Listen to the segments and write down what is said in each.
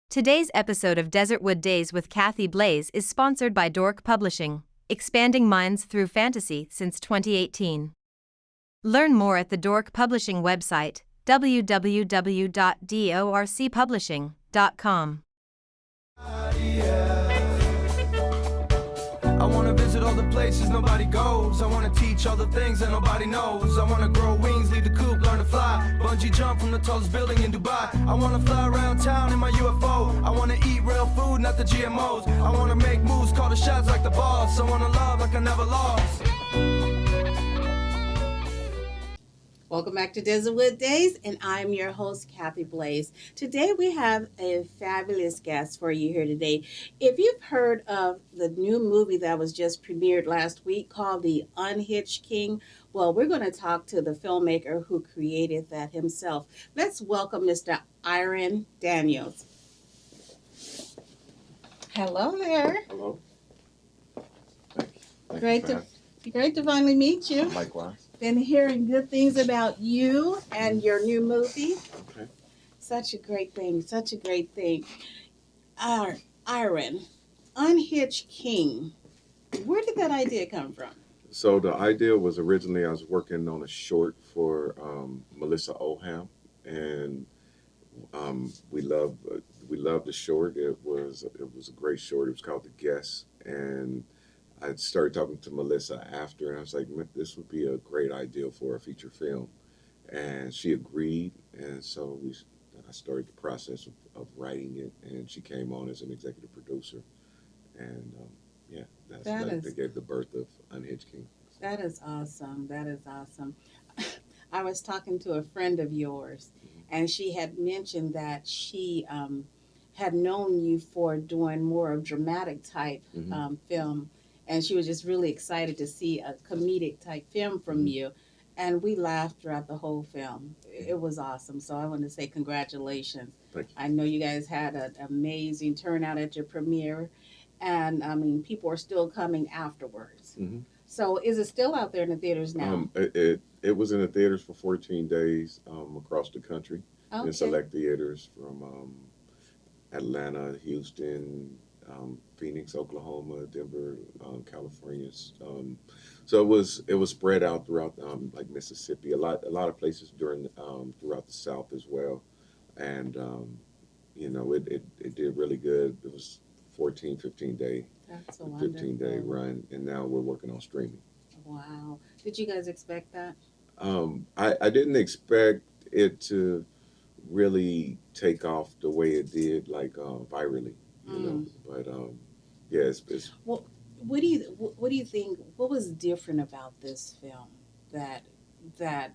Today's episode of Desertwood Days with Kathy Blaze is sponsored by Dork Publishing, expanding minds through fantasy since 2018. Learn more at the Dork Publishing website, www.dorcpublishing.com. I wanna visit all the places nobody goes. I wanna teach all the things that nobody knows. I wanna grow wings, leave the coop, learn to fly. Bungee jump from the tallest building in Dubai. I wanna fly around town in my UFO. I wanna eat real food, not the GMOs. I wanna make moves, call the shots like the boss. I wanna love like I never lost. Welcome back to Desertwood Days, and I'm your host, Kathy Blaze. Today we have a fabulous guest for you here today. If you've heard of the new movie that was just premiered last week called The Unhitched King, well, we're going to talk to the filmmaker who created that himself. Let's welcome Mr. Irin Daniels. Hello there. Hello. Thank you. Great to finally meet you. Likewise. Been hearing good things about you and your new movie. Okay. Such a great thing. Irin, Unhitched King. Where did that idea come from? So the idea was originally I was working on a short for Melissa Oham, and we loved the short. It was a great short. It was called The Guest, and I started talking to Melissa after, and I was like, this would be a great idea for a feature film. And she agreed, and so I started the process of writing it, and she came on as an executive producer. And that gave the birth of Unhitched King. That is awesome. I was talking to a friend of yours, and she had mentioned that she had known you for doing more of dramatic type film. And she was just really excited to see a comedic type film from you. And we laughed throughout the whole film. It was awesome. So I want to say congratulations. Thank you. I know you guys had an amazing turnout at your premiere. And I mean, people are still coming afterwards. Mm-hmm. So is it still out there in the theaters now? It was in the theaters for 14 days across the country Okay. in select theaters from Atlanta, Houston, Phoenix, Oklahoma, Denver, California. So it was spread out throughout like Mississippi, a lot of places throughout the South as well, and it did really good. It was 15 day That's a wonderful. 15-day run, and now we're working on streaming. Wow. Did you guys expect that? I didn't expect it to really take off the way it did, like virally. But it's Well, what do you think? What was different about this film that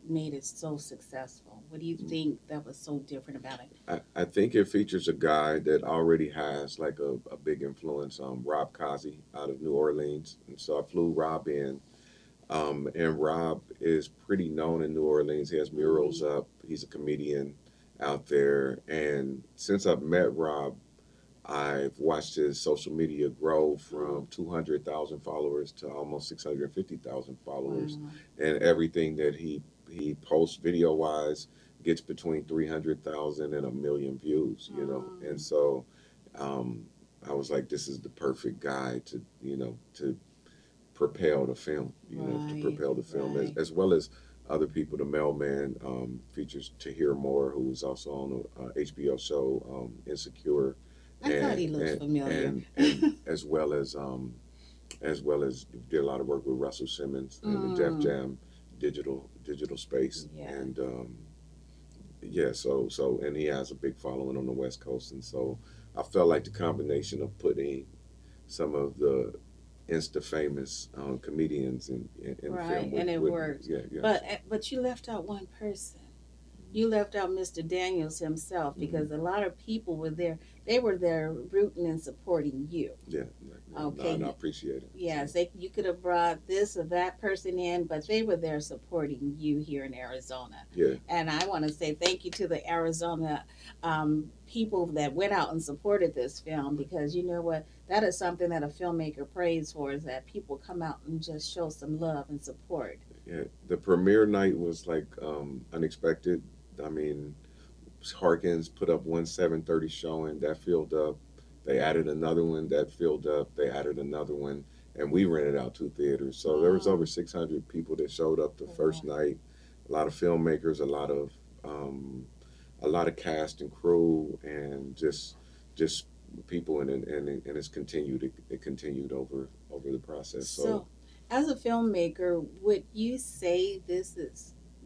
made it so successful? What do you think that was so different about it? I think it features a guy that already has like a big influence, Rob Kazi out of New Orleans, and so I flew Rob in, and Rob is pretty known in New Orleans. He has murals up. He's a comedian out there, and since I've met Rob, I've watched his social media grow from 200,000 followers to almost 650,000 followers. Wow. And everything that he posts video-wise gets between 300,000 and 1 million views, And so I was like, this is the perfect guy to propel the film, Right. as well as other people. The Mailman features Tahir Moore, who's also on the HBO show Insecure. I thought he looked familiar. And as well as did a lot of work with Russell Simmons and the Def Jam digital space. Yeah. And so and he has a big following on the West Coast, and so I felt like the combination of putting some of the insta famous comedians in Right, film and it worked. Yeah. But you left out one person. You left out Mr. Daniels himself, because a lot of people were there. They were there rooting and supporting you. Yeah. Okay. And I appreciate it. Yes, you could have brought this or that person in, but they were there supporting you here in Arizona. Yeah. And I want to say thank you to the Arizona people that went out and supported this film, because you know what? That is something that a filmmaker prays for, is that people come out and just show some love and support. Yeah. The premiere night was like unexpected. I mean, Harkins put up one 7:30 showing that filled up. They added another one that filled up. They added another one, and we rented out 2 theaters. So there was over 600 people that showed up the first night. A lot of filmmakers, a lot of cast and crew, and just people, and it's continued. It continued over the process. So, as a filmmaker, would you say this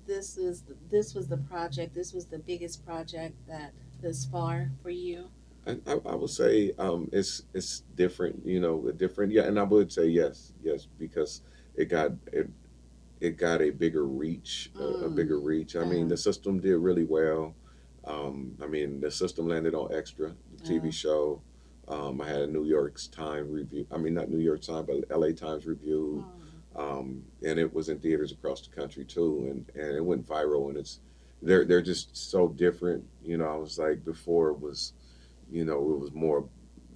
was the project? This was the biggest project that this far for you? I would say it's different, different. Yeah, and I would say yes, because it got it got a bigger reach, a bigger reach. I mean, the system did really well. I mean, the system landed on Extra, the TV show. I had a New York Times review. I mean, not New York Times, but LA Times review. And it was in theaters across the country too, and it went viral. And they're just so different. I was like, before it was, it was more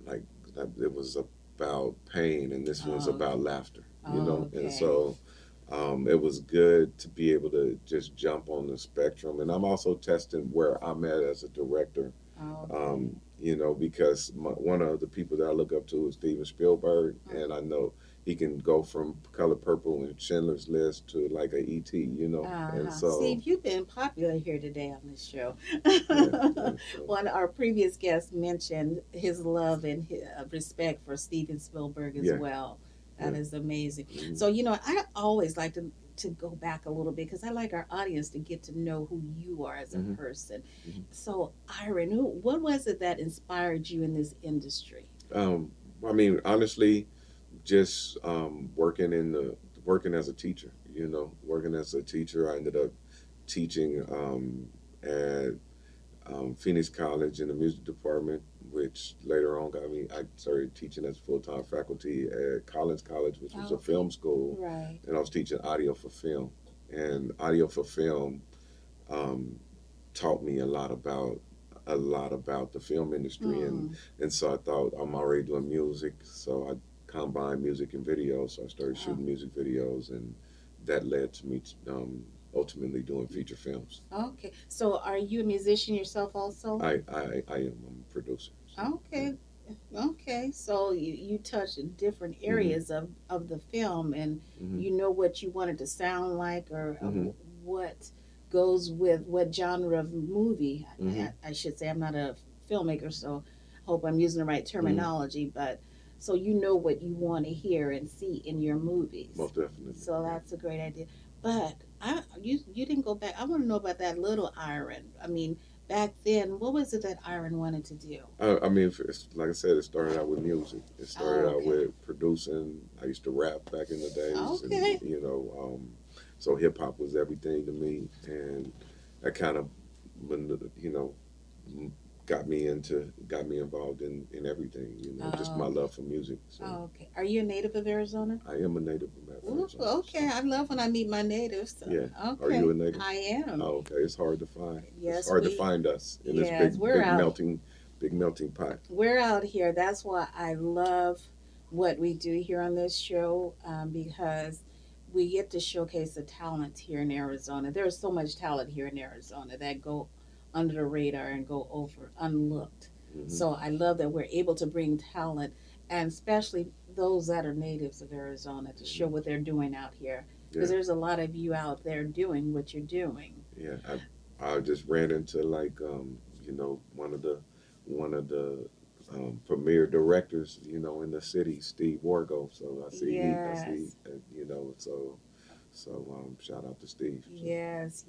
like it was about pain, and this was about laughter. Okay. And so it was good to be able to just jump on the spectrum. And I'm also testing where I'm at as a director. Because one of the people that I look up to is Steven Spielberg, and I know he can go from Color Purple and Schindler's List to like a E.T., And so, Steve, you've been popular here today on this show. So. One of our previous guests mentioned his love and his respect for Steven Spielberg as well. That is amazing. Mm-hmm. So, I always like to go back a little bit because I like our audience to get to know who you are as a person. So, Irin, what was it that inspired you in this industry? I mean, honestly, just working as a teacher. Working as a teacher, I ended up teaching at Phoenix College in the music department, which later on got me. I started teaching as full-time faculty at Collins College, which was a film school, Right. and I was teaching audio for film. And audio for film taught me a lot about the film industry, and so I thought, I'm already doing music, so I combined music and video. So I started shooting music videos, and that led to me ultimately doing feature films. Okay. So, are you a musician yourself also? I am. I'm a producer. So, Okay. Okay. So you touch different areas of the film, and you know what you want it to sound like, or what goes with what genre of movie. I should say, I'm not a filmmaker, so I hope I'm using the right terminology, but so you know what you want to hear and see in your movies. Most definitely. So that's a great idea. But you didn't go back. I want to know about that little Irin. I mean, back then, what was it that Irin wanted to do? I mean, like I said, it started out with music. It started out with producing. I used to rap back in the days. Okay. And, so hip hop was everything to me, and that kind of, got me involved in everything. Just my love for music. So. Okay. Are you a native of Arizona? I am a native of Arizona. Ooh, okay. I love when I meet my natives. So. Yeah. Okay. Are you a native? I am. Oh, okay. It's hard to find. Yes, it's hard to find us in this big melting pot. We're out here. That's why I love what we do here on this show, because we get to showcase the talent here in Arizona. There's so much talent here in Arizona that go under the radar and go over unlooked. So I love that we're able to bring talent, and especially those that are natives of Arizona, to show what they're doing out here. Because there's a lot of you out there doing what you're doing. Yeah, I just ran into one of the premier directors, in the city, Steve Wargo. So I see, so shout out to Steve. So. Yes,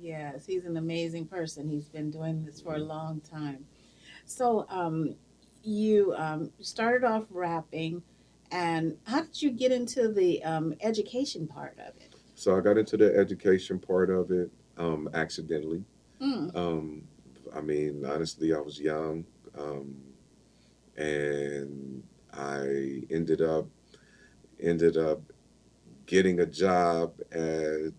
he's an amazing person. He's been doing this for a long time. So you started off rapping, and how did you get into the education part of it? So I got into the education part of it accidentally. I mean, honestly, I was young, and I ended up getting a job at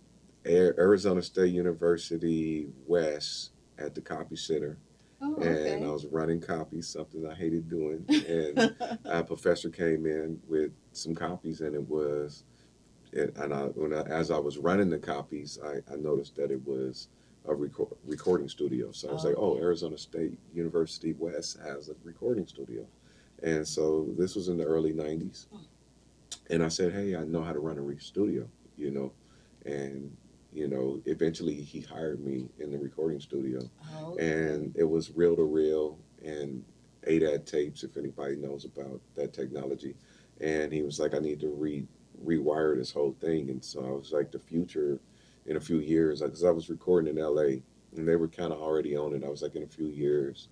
Arizona State University West at the copy center. Oh, okay. And I was running copies, something I hated doing. And a professor came in with some copies, and as I was running the copies, I noticed that it was a recording studio. So I was like, oh, Okay. Arizona State University West has a recording studio. And so this was in the early 90s. And I said, hey, I know how to run a studio, you know. And, you know, eventually he hired me in the recording studio. Okay. And it was reel to reel and ADAT tapes, if anybody knows about that technology. And he was like, I need to rewire this whole thing. And so I was like, the future in a few years, because I was recording in LA and they were kind of already on it. I was like, in a few years,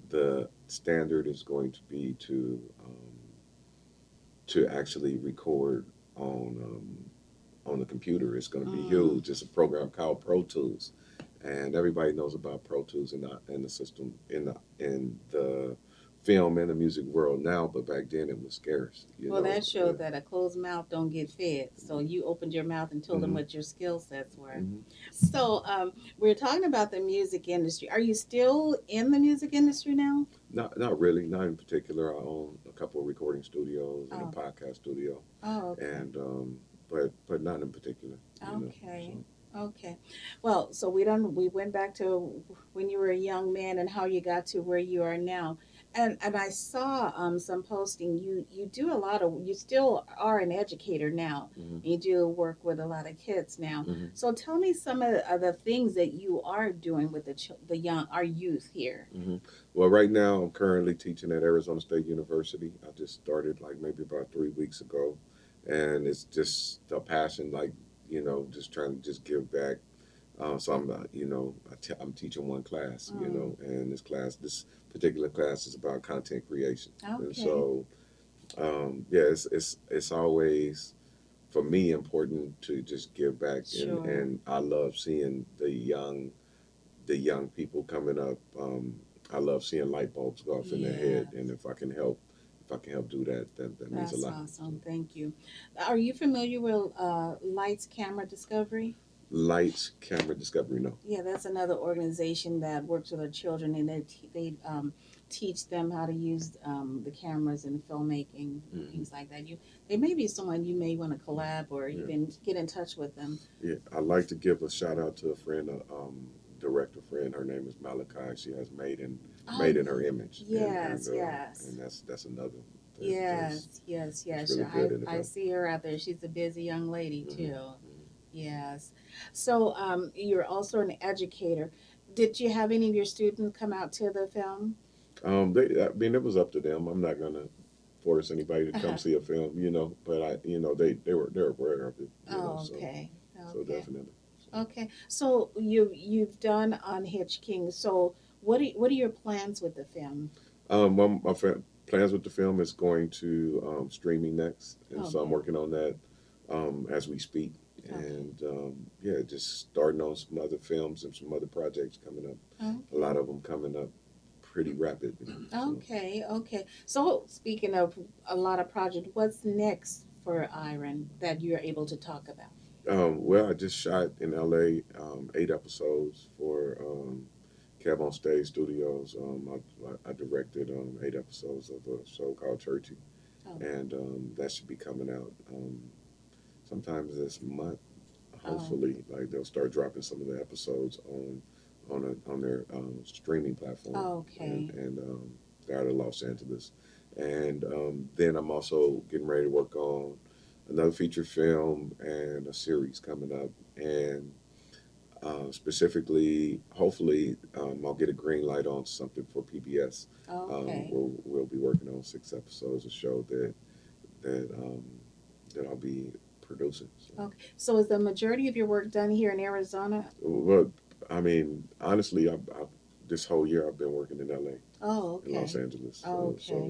the standard is going to be to actually record on the computer. It's going to be Mm. huge. It's a program called Pro Tools, and everybody knows about Pro Tools in the system in the film and the music world now. But back then it was scarce. You Well, know. that showed that a closed mouth don't get fed. So you opened your mouth and told them Mm-hmm. what your skill sets were. Mm-hmm. So we're talking about the music industry. Are you still in the music industry now? Not really. Not in particular. I own a couple of recording studios and a Oh, podcast studio, oh, okay. and but not in particular. You know. Okay. So. Okay. Well, so we went back to when you were a young man and how you got to where you are now. And I saw some posting. You do a lot of, you still are an educator now. Mm-hmm. You do work with a lot of kids now. Mm-hmm. So tell me some of the things that you are doing with the young, our youth here. Hmm. Well, right now I'm currently teaching at Arizona State University. I just started like maybe about 3 weeks ago, and it's just a passion, like just trying to just give back. So I'm, I'm teaching one class, Mm, and this particular class is about content creation, and okay. so yeah, it's always for me important to just give back, Sure. and I love seeing the young people coming up. I love seeing light bulbs go off in their Yeah. head, and if I can help do that, that means a That's lot. awesome. Thank you. Are you familiar with Lights Camera Discovery? Lights, camera, discovery. No. Yeah, that's another organization that works with our children, and they teach them how to use the cameras in filmmaking and Hmm. things like that. They may be someone you may want to collab or Yeah, even get in touch with them. yeah. I like to give a shout out to a friend, director friend. Her name is Malachi. She has Oh, made in her image, yes, yes. and that's another. Yes, yes, That's yes. really good in the I film. see her out there. She's a busy young lady Hmm. too. Yes. So you're also an educator. Did you have any of your students come out to the film? I mean, it was up to them. I'm not gonna force anybody to come Uh-huh. see a film, but they're aware of it, Oh, okay. so Okay. definitely. So, Okay. So you've done Unhitched King. So what are your plans with the film? well, plans with the film is going to streaming next, and so I'm Okay. working on that as we speak, Okay. and yeah, just starting on some other films and some other projects coming up. A Okay. lot of them coming up pretty rapidly. So. Okay. Okay. So speaking of a lot of projects, what's next for Iron that you're able to talk about? Well, I just shot in LA 8 episodes for Kev on Stage Studios. I directed 8 episodes of a show called Churchy, Oh. and that should be coming out sometimes this month. Oh. Hopefully, like they'll start dropping some of the episodes on their streaming platform, Okay. and they're out of Los Angeles. And then I'm also getting ready to work on another feature film and a series coming up, and specifically, hopefully, I'll get a green light on something for PBS. Okay. We'll be working on 6 episodes of show that um, that I'll be producing. So. Okay. So is the majority of your work done here in Arizona? Well, I mean, honestly, this whole year I've been working in LA, Oh, in Los okay. Angeles. Okay.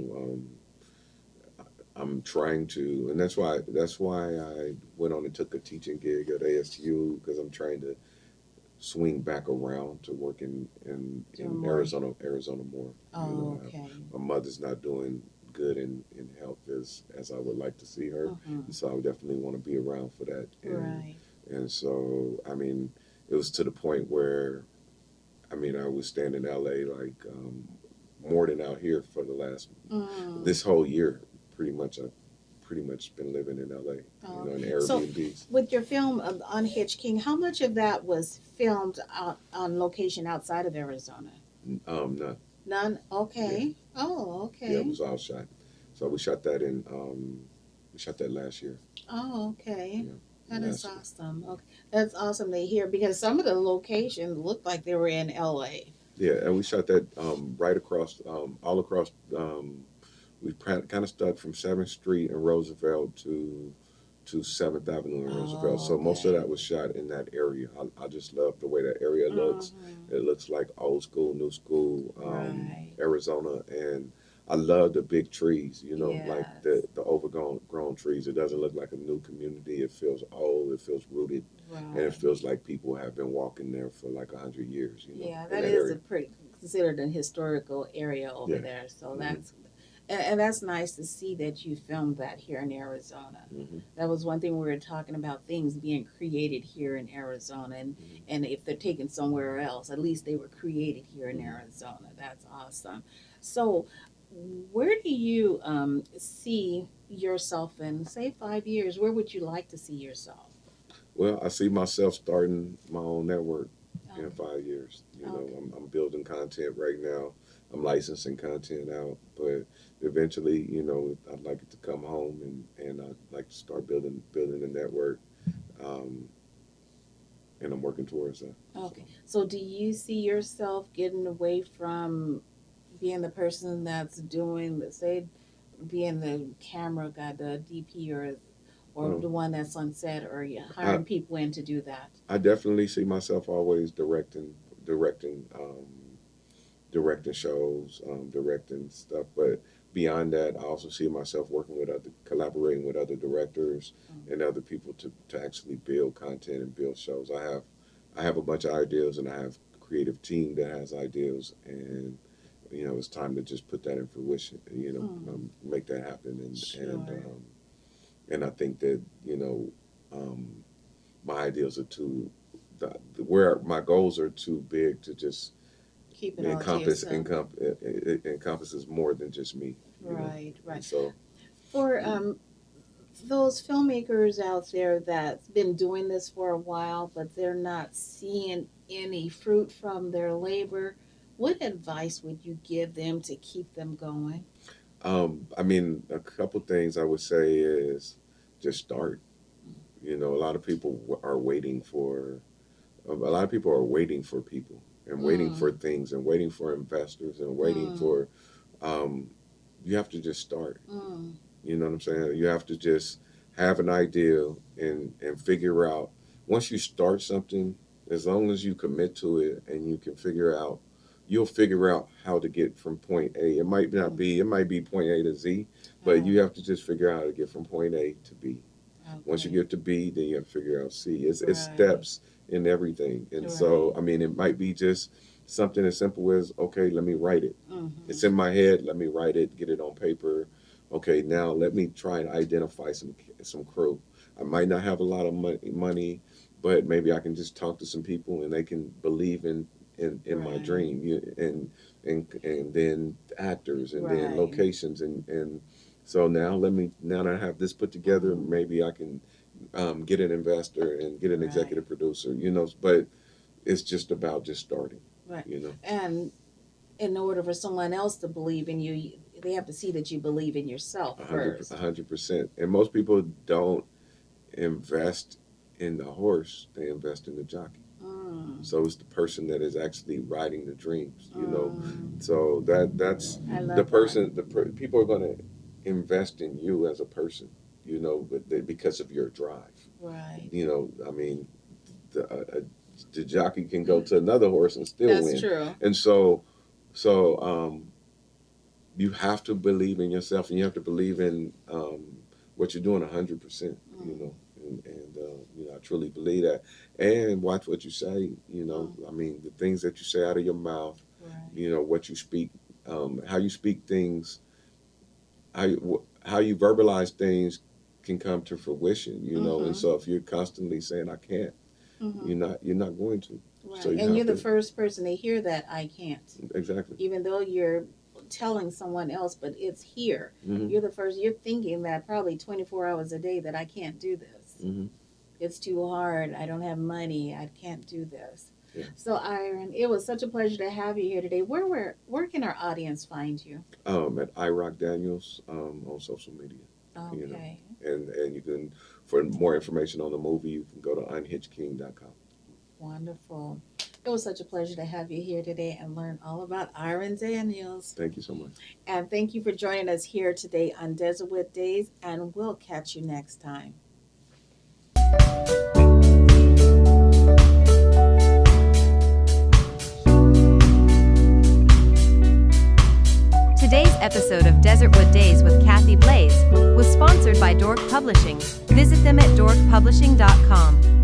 I'm trying to, and that's why I went on and took a teaching gig at ASU, because I'm trying to swing back around to working Doing in more. Arizona more. Oh, okay. My mother's not doing good in health as I would like to see her, Uh-huh. and so I would definitely want to be around for that. Right. And so, I mean, it was to the point where, I mean, I was staying in LA like more than out here for the last Mm. this whole year. Pretty much, I pretty much been living in LA, Oh, in so Airbnbs. with your film Unhitched King, how much of that was filmed out on location outside of Arizona? None. None. Yeah, Okay. Oh, yeah, it okay. was all shot. So we shot that in we shot that last year. Oh, okay. Yeah, That is last year. awesome. Okay, that's awesome to hear because some of the locations looked like they were in LA. Yeah, and we shot that right across, all across. We kind of stuck from 7th Street in Roosevelt to 7th Avenue in Roosevelt. Oh, So most of okay. that was shot in that area. I just love the way that area looks. Mm-hmm. It looks like old school, new school, Right. Arizona, and I love the big trees. Like Yes. the overgrown trees. It doesn't look like a new community. It feels old. It feels rooted, and it Right. feels like people have been walking there for like 100 years. Yeah, In that that is a area. pretty considered a historical area over Yeah. there. So Hmm. and that's nice to see that you filmed that here in Arizona. Hmm. That was one thing we were talking about, things being created here in Arizona, and if they're taken somewhere else, at least they were created here in Hmm. Arizona. That's awesome. So, where do you see yourself in, say, 5 years? Where would you like to see yourself? Well, I see myself starting my own network in Okay. 5 years. Okay. I'm building content right now. I'm licensing content out, but eventually, I'd like it to come home, and I'd like to start building a network, um, and I'm working towards that. So, Okay. So, do you see yourself getting away from being the person that's doing, let's say, being the camera guy, the DP, or the um, one that's on set, or you I hiring people in to do that? I definitely see myself always directing, directing shows, directing stuff. But beyond that, I also see myself collaborating with other directors and other people to actually build content and build shows. I have a bunch of ideas, and I have a creative team that has ideas, and it's time to just put that in fruition. Make that happen, Sure. and I think that um, my ideas are too where my goals are too big to just Keep it all to encompass yourself. it encompasses more than just me. Right, And right. so For those filmmakers out there that's been doing this for a while, but they're not seeing any fruit from their labor, what advice would you give them to keep them going? I mean, a couple things I would say is just start. A lot of people are waiting for a lot of people are waiting for people, and waiting for Mm, things, and waiting for investors, and waiting mm, for um, you have to just start. mm. You know what I'm saying? You have to just have an idea, and figure out, once you start something, as long as you commit to it and you can you'll figure out how to get from point A. It might be point A to Z, but Oh, you have to just figure out how to get from point A to B. Once you okay. get to B, then you have to figure out C. It's Right, steps in everything. And so, right. I mean, it might be just something as simple as, okay, let me write it. It's Mm-hmm. in my head. Let me write it, get it on paper. Okay, now let me try and identify some crew. I might not have a lot of money, but maybe I can just talk to some people, and they can believe in my Right, dream. And then actors, and then right. locations, and so now that I have this put together, Mm-hmm. maybe I can get an investor and get an Right, executive producer. But it's just about just starting. right. You know. And in order for someone else to believe in you, they have to see that you believe in yourself A first. 100%. And most people don't invest in the horse; they invest in the jockey. Mm, So it's the person that is actually riding the dreams. mm. So that's I the love that. person. People are going to invest in you as a person. Because of your drive. Right. I mean, the jockey can go to another horse and still That's win. true. And so you have to believe in yourself, and you have to believe in what you're doing 100%. Mm, I truly believe that. And watch what you say. mm. I mean, the things that you say out of your mouth. Right. What you speak, how you speak things, how you verbalize things can come to fruition. And Mm-hmm. so if you're constantly saying I can't, Mm-hmm. you're not going to. So Right. you And have you're the to. first person to hear that I can't. Exactly. Even though you're telling someone else, but it's here. Mhm. You're the first. You're thinking that probably 24 hours a day that I can't do this. Mhm. It's too hard. I don't have money. I can't do this. Yeah. So, Irin, it was such a pleasure to have you here today. Where can our audience find you? At Irin Daniels on social media. Okay. You know, and you can, for more information on the movie, you can go to unhitchking.com. Wonderful. It was such a pleasure to have you here today and learn all about Irin Daniels. Thank you so much. And thank you for joining us here today on Desertwood Days, and we'll catch you next time. Today's episode of Desertwood Days with Kathy Blaze was sponsored by Dork Publishing. Visit them at dorkpublishing.com.